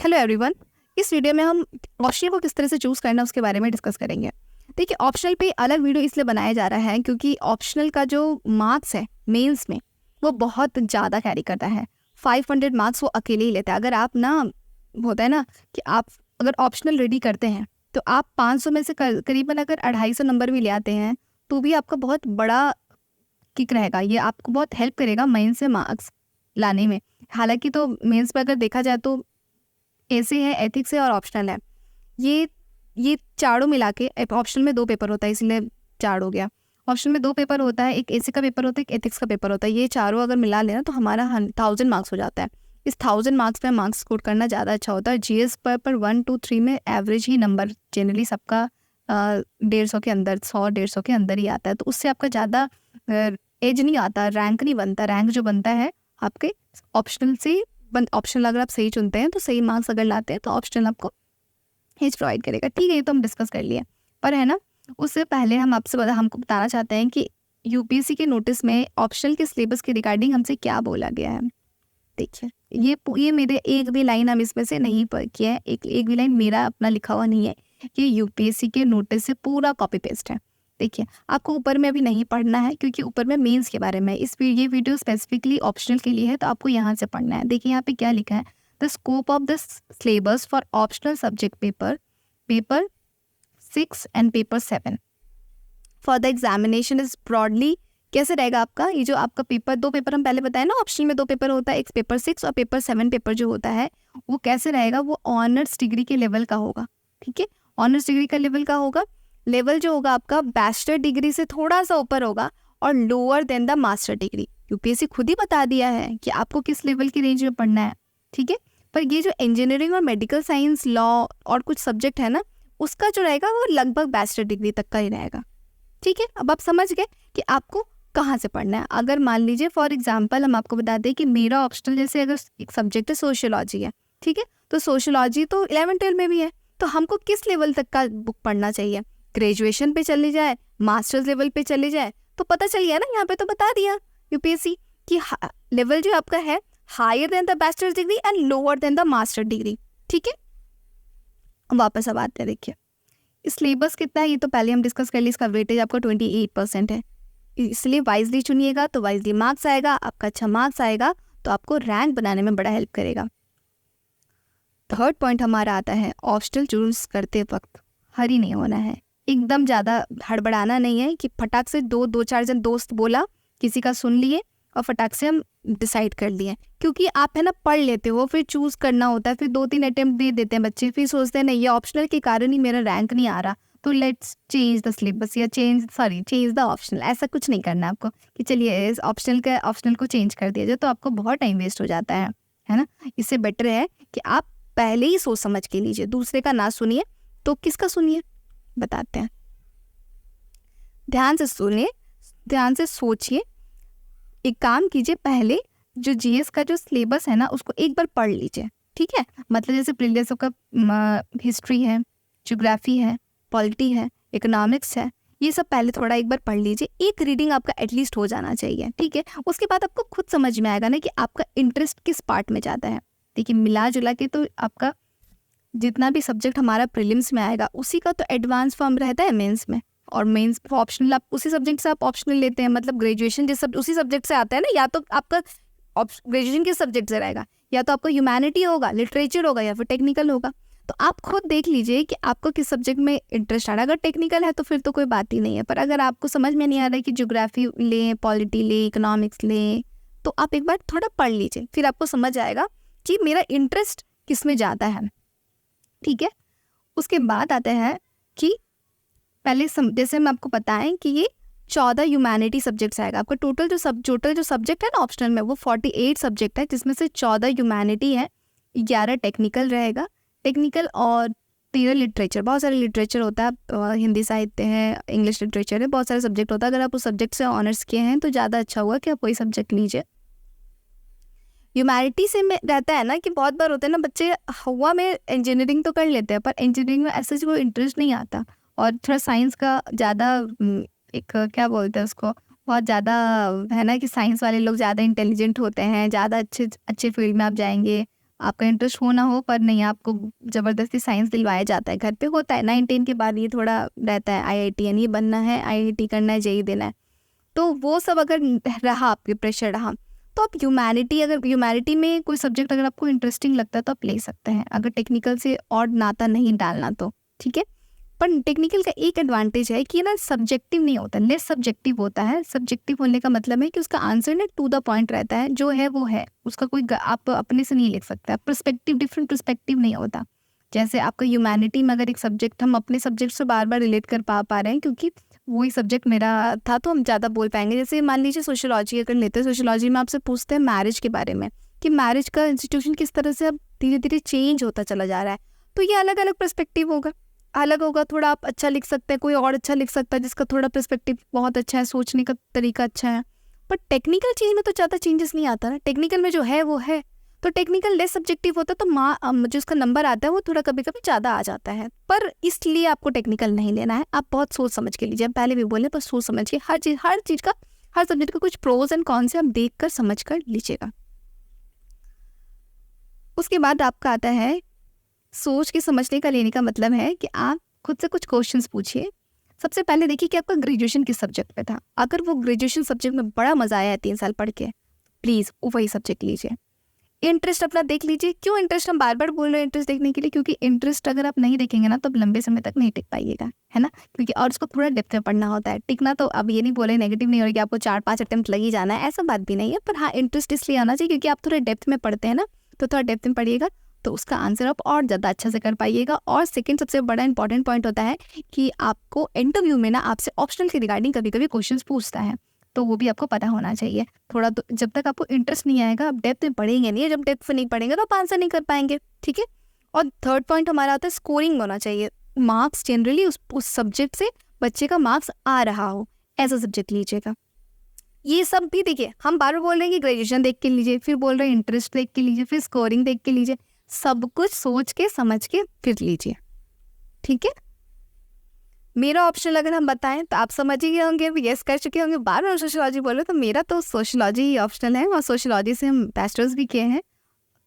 Hello everyone. इस video में हम ऑप्शनल को किस तरह से चूज़ करना है उसके बारे में डिस्कस करेंगे। देखिए, ऑप्शनल पे अलग वीडियो इसलिए बनाया जा रहा है क्योंकि ऑप्शनल का जो मार्क्स है मेंस में वो बहुत ज़्यादा कैरी करता है। 500 मार्क्स वो अकेले ही लेता है। अगर आप ना होता है ना कि आप अगर ऑप्शनल रेडी करते हैं तो आप 500 में से करीबन अगर 250 नंबर भी ले आते हैं तो भी आपका बहुत बड़ा किक रहेगा। ये आपको बहुत हेल्प करेगा मेंस से मार्क्स लाने में। हालांकि तो मेंस में अगर देखा जाए तो ऐसे है, एथिक्स है और ऑप्शनल है। ये चारों मिला के ऑप्शनल में 2 पेपर होता है, इसलिए 4 हो गया। ऑप्शनल में 2 पेपर होता है, एक एसी का पेपर होता है, एक एथिक्स का पेपर होता है। ये चारों अगर मिला लेना तो हमारा 1000 मार्क्स हो जाता है। इस 1000 मार्क्स में मार्क्स स्कोर करना ज़्यादा अच्छा होता है। जीएस पर 1 2 3 में एवरेज ही नंबर जनरली सबका 150 के अंदर, 100-150 के अंदर ही आता है। तो उससे आपका ज़्यादा एज नहीं आता, रैंक नहीं बनता। रैंक जो बनता है आपके ऑप्शनल से ऑप्शनल अगर आप सही चुनते हैं तो सही मार्क्स अगर लाते हैं तो ऑप्शनल आपको एज प्रोवाइड करेगा। ठीक है, ये तो हम डिस्कस कर लिए, पर है ना उससे पहले हम हमको बताना चाहते हैं कि यूपीएससी के नोटिस में ऑप्शनल के सिलेबस के रिगार्डिंग हमसे क्या बोला गया है। देखिए, ये मेरे एक भी लाइन हम इसमें से नहीं पढ़ किया है, एक भी लाइन मेरा अपना लिखा हुआ नहीं है। ये यूपीएससी के नोटिस से पूरा कॉपी पेस्ट है। देखिए, आपको ऊपर में अभी नहीं पढ़ना है क्योंकि ऊपर में मेंस के बारे में ये वीडियो स्पेसिफिकली ऑप्शनल के लिए है, तो आपको यहाँ से पढ़ना है। देखिए यहाँ पे क्या लिखा है, the scope of the syllabus for optional subject paper 6 and paper 7 for the examination is broadly. कैसे रहेगा आपका ये जो आपका पेपर, 2 पेपर हम पहले बताए ना, ऑप्शनल में 2 पेपर होता है, एक पेपर 6 और पेपर 7 पेपर जो होता है वो कैसे रहेगा, वो ऑनर्स डिग्री के लेवल का होगा। ठीक है, ऑनर्स डिग्री का लेवल का होगा। लेवल जो होगा आपका बैचलर डिग्री से थोड़ा सा ऊपर होगा और lower than the master degree. UPSC खुद ही बता दिया है कि आपको किस लेवल की रेंज में पढ़ना है। ठीक है, पर ये जो इंजीनियरिंग और मेडिकल साइंस, लॉ और कुछ सब्जेक्ट है ना, उसका जो रहेगा वो लगभग बैचलर डिग्री तक का ही रहेगा। ठीक है, अब आप समझ गए कि आपको कहाँ से पढ़ना है। अगर मान लीजिए फॉर एग्जाम्पल हम आपको बता दें कि मेरा ऑप्शनल जैसे अगर एक सब्जेक्ट है सोशियोलॉजी है, ठीक है, तो सोशियोलॉजी तो 11-12 में भी है, तो हमको किस लेवल तक का बुक पढ़ना चाहिए। ग्रेजुएशन पे चली जाए, मास्टर्स लेवल पे चली जाए, तो पता चल गया ना, यहाँ पे तो बता दिया यूपीएससी कि लेवल जो आपका है higher than the bachelor's degree and lower than the master degree. ठीक है, वापस अब आते हैं। देखिए, सिलेबस कितना है ये तो पहले हम डिस्कस कर लिए। इसका वेटेज आपका 28% है, इसलिए वाइजली चुनिएगा तो वाइजली मार्क्स आएगा। आपका अच्छा मार्क्स आएगा तो आपको रैंक बनाने में बड़ा हेल्प करेगा। थर्ड पॉइंट हमारा आता है, ऑप्शनल चूज करते वक्त हरी नहीं होना है, एकदम ज़्यादा हड़बड़ाना नहीं है कि फटाक से 2-4 जन दोस्त बोला, किसी का सुन लिए और फटाक से हम डिसाइड कर लिए। क्योंकि आप है ना पढ़ लेते हो, फिर चूज़ करना होता है, फिर 2-3 अटेम्प्ट दे देते हैं बच्चे, फिर सोचते हैं नहीं ये ऑप्शनल के कारण ही मेरा रैंक नहीं आ रहा, तो लेट्स चेंज द सिलेबस या चेंज द ऑप्शनल। ऐसा कुछ नहीं करना आपको कि चलिए इस ऑप्शनल को चेंज कर दिया जाए, तो आपको बहुत टाइम वेस्ट हो जाता है ना। इससे बेटर है कि आप पहले ही सोच समझ के लीजिए, दूसरे का ना सुनिए। तो किसका सुनिए बताते हैं, ध्यान से सुनिए, ध्यान से सोचिए। एक काम कीजिए, पहले जो जीएस का जो सिलेबस है ना उसको एक बार पढ़ लीजिए। ठीक है, मतलब जैसे प्रीवियस का हिस्ट्री है, ज्योग्राफी है, पॉलिटी है, इकोनॉमिक्स है, ये सब पहले थोड़ा एक बार पढ़ लीजिए। एक रीडिंग आपका एटलीस्ट हो जाना चाहिए। ठीक है, उसके बाद आपको खुद समझ में आएगा ना कि आपका इंटरेस्ट किस पार्ट में ज़्यादा है। देखिए, मिला जुला के तो आपका जितना भी सब्जेक्ट हमारा प्रीलिम्स में आएगा उसी का तो एडवांस फॉर्म रहता है मेंस में, और मेंस ऑप्शनल आप उसी सब्जेक्ट से आप ऑप्शनल लेते हैं। मतलब ग्रेजुएशन जिस उसी सब्जेक्ट से आता है ना, या तो आपका ग्रेजुएशन किस सब्जेक्ट से रहेगा, या तो आपका ह्यूमैनिटी होगा, लिटरेचर होगा, या फिर टेक्निकल होगा। तो आप खुद देख लीजिए कि आपको किस सब्जेक्ट में इंटरेस्ट आ रहा है। अगर टेक्निकल है तो फिर तो कोई बात ही नहीं है, पर अगर आपको समझ में नहीं आ रहा है कि ज्योग्राफी लें, पॉलिटी लें, इकोनॉमिक्स लें, तो आप एक बार थोड़ा पढ़ लीजिए, फिर आपको समझ आएगा कि मेरा इंटरेस्ट किस में ज़्यादा है। ठीक है, उसके बाद आता है कि पहले जैसे हम आपको बताएं कि ये 14 ह्यूमैनिटी सब्जेक्ट्स आएगा। आपका टोटल जो सब्जेक्ट है ना ऑप्शनल में वो 48 सब्जेक्ट है, जिसमें से 14 ह्यूमैनिटी है, 11 टेक्निकल रहेगा, टेक्निकल और 13 लिटरेचर। बहुत सारे लिटरेचर होता है, हिंदी साहित्य है, इंग्लिश लिटरेचर है, बहुत सारे सब्जेक्ट होता है। अगर आप उस सब्जेक्ट से ऑनर्स किए हैं तो ज़्यादा अच्छा हुआ कि आप वही सब्जेक्ट लीजिए। ह्यूमैनिटी से में रहता है ना कि बहुत बार होता है ना, बच्चे हुआ में इंजीनियरिंग तो कर लेते हैं पर इंजीनियरिंग में ऐसा कोई इंटरेस्ट नहीं आता, और थोड़ा साइंस का ज़्यादा एक क्या बोलते हैं उसको, बहुत ज़्यादा है ना कि साइंस वाले लोग ज़्यादा इंटेलिजेंट होते हैं, ज़्यादा अच्छे फील्ड में आप जाएंगे, आपका इंटरेस्ट हो ना हो, पर नहीं आपको ज़बरदस्ती साइंस दिलवाया जाता है। घर पे होता है 9-10 के बाद ये थोड़ा रहता है IITN ये बनना है, IIT करना है, JEE देना है। तो वो सब अगर रहा, आपके प्रेशर रहा, तो आप ह्यूमैनिटी में कोई सब्जेक्ट अगर आपको इंटरेस्टिंग लगता है तो आप ले सकते हैं, अगर टेक्निकल से और नाता नहीं डालना तो, ठीक है। पर टेक्निकल का एक एडवांटेज है कि ना सब्जेक्टिव नहीं होता, लेस सब्जेक्टिव होता है। सब्जेक्टिव होने का मतलब है कि उसका आंसर ना टू द पॉइंट रहता है, जो है वो है, उसका कोई आप अपने से नहीं लिख सकते। पर्सपेक्टिव, डिफरेंट पर्सपेक्टिव नहीं होता। जैसे आपका ह्यूमैनिटी में अगर एक सब्जेक्ट हम अपने सब्जेक्ट से बार बार रिलेट कर पा रहे हैं, क्योंकि वही सब्जेक्ट मेरा था तो हम ज़्यादा बोल पाएंगे। जैसे मान लीजिए सोशियोलॉजी अगर लेते हैं, सोशियोलॉजी में आपसे पूछते हैं मैरिज के बारे में, कि मैरिज का इंस्टीट्यूशन किस तरह से अब धीरे धीरे चेंज होता चला जा रहा है, तो ये अलग अलग पर्सपेक्टिव होगा, अलग होगा। थोड़ा आप अच्छा लिख सकते हैं, कोई और अच्छा लिख सकता है जिसका थोड़ा पर्सपेक्टिव बहुत अच्छा है, सोचने का तरीका अच्छा है। पर टेक्निकल चीज़ में तो ज़्यादा चेंजेस नहीं आता ना, टेक्निकल में जो है वो है। तो टेक्निकल लेस सब्जेक्टिव होता है तो जो उसका नंबर आता है वो थोड़ा कभी कभी ज़्यादा आ जाता है। पर इसलिए आपको टेक्निकल नहीं लेना है, आप बहुत सोच समझ के लीजिए। पहले भी बोले, पर सोच समझ के हर चीज़ का, हर सब्जेक्ट का कुछ प्रोज एंड कॉन्स आप देख कर समझ कर लीजिएगा। उसके बाद आपका आता है सोच के समझने का लेने का मतलब है कि आप खुद से कुछ क्वेश्चंस पूछिए। सबसे पहले देखिए कि आपका ग्रेजुएशन किस सब्जेक्ट पे था। अगर वो ग्रेजुएशन सब्जेक्ट में बड़ा मज़ा आया है 3 साल पढ़ के, प्लीज़ वही सब्जेक्ट लीजिए। इंटरेस्ट अपना देख लीजिए। क्यों इंटरेस्ट हम बार बार बोल रहे हैं इंटरेस्ट देखने के लिए? क्योंकि इंटरेस्ट अगर आप नहीं देखेंगे ना तो आप लंबे समय तक नहीं टिक पाइएगा, है ना। क्योंकि और उसको थोड़ा डेप्थ में पढ़ना होता है। टिकना तो अब ये नहीं बोले, नेगेटिव नहीं हो रहा कि आपको 4-5 अटेम्प्ट लग ही जाना है, ऐसा बात भी नहीं है। पर हाँ, इंटरेस्ट इसलिए आना चाहिए क्योंकि आप थोड़ा डेप्थ में पढ़ते हैं ना, तो थोड़ा डेप्थ में पढ़िएगा तो उसका आंसर आप और ज़्यादा अच्छा से कर पाइएगा। और सेकंड सबसे बड़ा इंपॉर्टेंट पॉइंट होता है कि आपको इंटरव्यू में ना आपसे ऑप्शनल के रिगार्डिंग कभी कभी क्वेश्चंस पूछता है, तो वो भी आपको पता होना चाहिए थोड़ा। तो जब तक आपको इंटरेस्ट नहीं आएगा, आप डेप्थ में पढ़ेंगे नहीं, जब डेप्थ में नहीं पढ़ेंगे तो आप आंसर नहीं कर पाएंगे, ठीक है। और थर्ड पॉइंट हमारा आता है स्कोरिंग होना चाहिए। मार्क्स जनरली उस सब्जेक्ट से बच्चे का मार्क्स आ रहा हो, ऐसा सब्जेक्ट लीजिएगा। ये सब भी देखिए, हम बार बार बोल रहे हैं कि ग्रेजुएशन देख के लीजिए, फिर बोल रहे हैं इंटरेस्ट देख के लीजिए, फिर स्कोरिंग देख के लीजिए। सब कुछ सोच के समझ के फिर लीजिए, ठीक है। मेरा ऑप्शनल अगर हम बताएं तो आप समझ ही गए होंगे, यस कर चुके होंगे। बार बार सोशियोलॉजी बोले तो मेरा तो सोशियोलॉजी ही ऑप्शनल है, और सोशियोलॉजी से हम बैचलर्स भी किए हैं।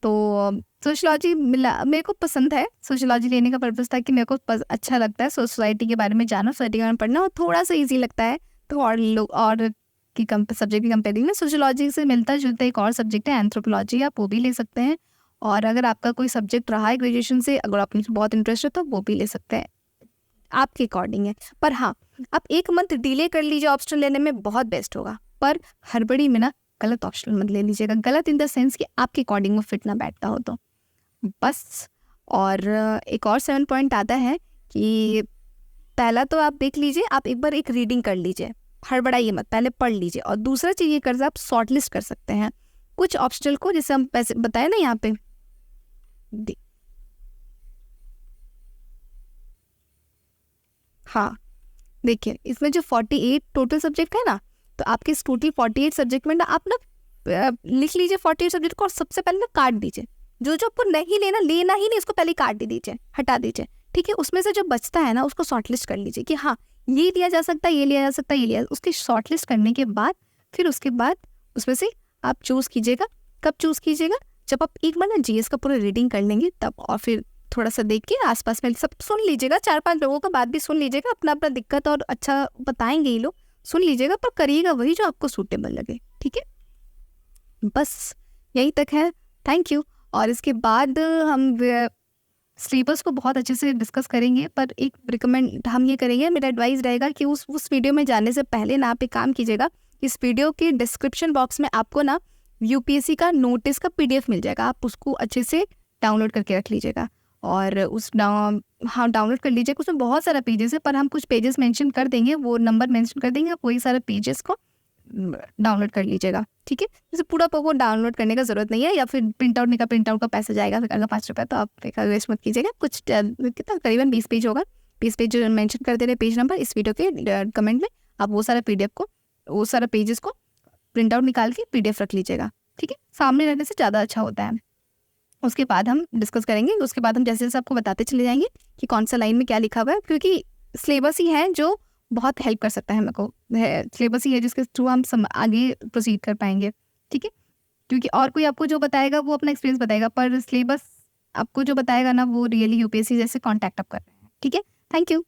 तो सोशियोलॉजी मिला, मेरे को पसंद है। सोशियोलॉजी लेने का पर्पज़ था कि मेरे को अच्छा लगता है सोसाइटी के बारे में जानना, सोसाइटी के बारे में पढ़ना, और थोड़ा सा ईजी लगता है। तो और लोग और की सब्जेक्ट की कंपेयरिंग में सोशियोलॉजी से मिलता जुलता एक और सब्जेक्ट है एंथ्रोपोलॉजी, आप वो भी ले सकते हैं। और अगर आपका कोई सब्जेक्ट रहा है ग्रेजुएशन से, अगर आप बहुत इंटरेस्ट है तो वो भी ले सकते हैं, आपके अकॉर्डिंग है। पर हाँ, आप 1 मंथ डिले कर लीजिए ऑप्शनल लेने में, बहुत बेस्ट होगा। पर हड़बड़ी में ना गलत ऑप्शनल मत ले लीजिएगा। गलत इन द सेंस कि आपके अकॉर्डिंग में फिट ना बैठता हो तो बस। और एक और 7 पॉइंट आता है कि पहला तो आप देख लीजिए, आप एक बार एक रीडिंग कर लीजिए, हड़बड़ाइए मत, पहले पढ़ लीजिए। और दूसरा चीज़ ये कर आप शॉर्ट लिस्ट कर सकते हैं कुछ ऑप्शनल को, जैसे हम पैसे बताए ना यहाँ पे। हाँ देखिए, इसमें जो 48 टोटल सब्जेक्ट है ना, तो आपके इस टोटल 48 सब्जेक्ट में ना आप ना लिख लीजिए 48 सब्जेक्ट को, और सबसे पहले ना काट दीजिए। जो जो आपको नहीं लेना ही नहीं, इसको पहले काट दीजिए, हटा दीजिए, ठीक है। उसमें से जो बचता है ना उसको शॉर्ट लिस्ट कर लीजिए कि हाँ ये लिया जा सकता है, ये लिया जा सकता है, ये लिया। उसकी शॉर्ट लिस्ट करने के बाद फिर उसके बाद उसमें से आप चूज़ कीजिएगा। कब चूज़ कीजिएगा? जब आप एक बार ना GS का पूरा रीडिंग कर लेंगे तब, और फिर थोड़ा सा देख के आसपास में सब सुन लीजिएगा, 4-5 लोगों का बात भी सुन लीजिएगा, अपना अपना दिक्कत और अच्छा बताएंगे ये लोग, सुन लीजिएगा, पर करिएगा वही जो आपको सूटेबल लगे, ठीक है। बस यही तक है, थैंक यू। और इसके बाद हम सिलेबस को बहुत अच्छे से डिस्कस करेंगे, पर एक रिकमेंड हम ये करेंगे, मेरा एडवाइस रहेगा कि उस वीडियो में जाने से पहले ना आप एक काम कीजिएगा, इस वीडियो के डिस्क्रिप्शन बॉक्स में आपको ना UPSC का नोटिस का PDF मिल जाएगा, आप उसको अच्छे से डाउनलोड करके रख लीजिएगा। और हाँ डाउनलोड कर लीजिएगा। उसमें बहुत सारा पेजेस है, पर हम कुछ पेजेस मेंशन कर देंगे, वो नंबर मेंशन कर देंगे, आप वही सारे पेजेस को डाउनलोड कर लीजिएगा, ठीक है। जैसे पूरा वो डाउनलोड करने का ज़रूरत नहीं है, या फिर प्रिंट आउट का पैसा जाएगा अगर 5 रुपये, तो आप वेस्ट मत कीजिएगा। कुछ कितना करीबन 20 पेज होगा, 20 पेज मेंशन कर दे रहे पेज नंबर इस वीडियो के कमेंट में। आप वो सारा PDF को, वो सारा पेजेस को प्रिंट आउट निकाल के PDF रख लीजिएगा, ठीक है। सामने रहने से ज़्यादा अच्छा होता है। उसके बाद हम डिस्कस करेंगे, उसके बाद हम जैसे जैसे आपको बताते चले जाएंगे कि कौन सा लाइन में क्या लिखा हुआ है, क्योंकि सिलेबस ही है जो बहुत हेल्प कर सकता है। मेरे को सिलेबस ही है जिसके थ्रू हम आगे प्रोसीड कर पाएंगे, ठीक है। क्योंकि और कोई आपको जो बताएगा वो अपना एक्सपीरियंस बताएगा, पर सिलेबस आपको जो बताएगा ना वो रियली यूपीएससी जैसे कॉन्टैक्ट अप कर रहे हैं। ठीक है, थैंक यू।